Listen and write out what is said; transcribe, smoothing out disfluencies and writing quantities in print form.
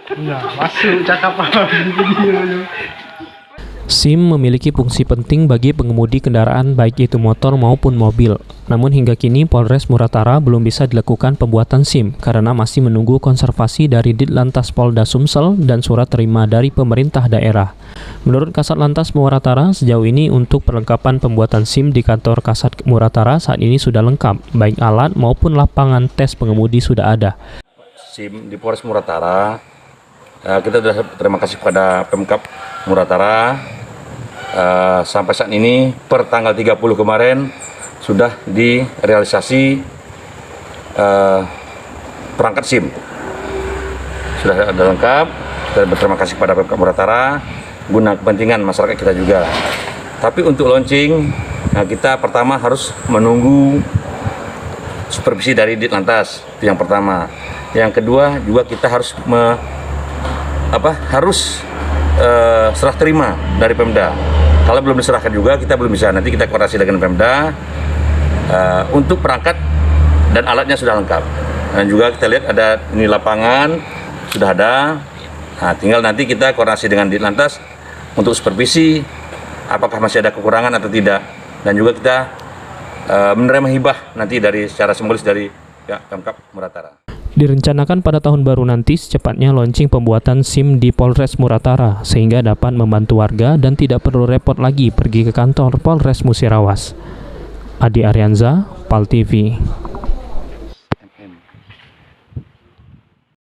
Nah, masuk cakapan video. SIM memiliki fungsi penting bagi pengemudi kendaraan baik itu motor maupun mobil. Namun hingga kini Polres Muratara belum bisa dilakukan pembuatan SIM karena masih menunggu konservasi dari Ditlantas Polda Sumsel dan surat terima dari pemerintah daerah. Menurut Kasat Lantas Muratara, sejauh ini untuk perlengkapan pembuatan SIM di kantor Kasat Muratara saat ini sudah lengkap, baik alat maupun lapangan tes pengemudi sudah ada. SIM di Polres Muratara, kita sudah terima kasih kepada Pemkab Muratara. Sampai saat ini per tanggal 30 kemarin sudah direalisasi perangkat SIM. Sudah ada lengkap. Kita berterima kasih kepada Pemkab Muratara guna kepentingan masyarakat kita juga. Tapi untuk launching, kita pertama harus menunggu supervisi dari Ditlantas, itu yang pertama. Yang kedua juga kita harus serah terima dari Pemda. Kalau belum diserahkan juga kita belum bisa. Nanti kita koordinasi dengan Pemda untuk perangkat dan alatnya sudah lengkap. Dan juga kita lihat ada ini lapangan sudah ada. Nah, tinggal nanti kita koordinasi dengan Ditlantas untuk supervisi apakah masih ada kekurangan atau tidak. Dan juga kita menerima hibah nanti dari secara simbolis dari Pemkab Muratara. Direncanakan pada tahun baru nanti secepatnya launching pembuatan SIM di Polres Muratara sehingga dapat membantu warga dan tidak perlu repot lagi pergi ke kantor Polres Musirawas. Adi Arianza, PAL TV.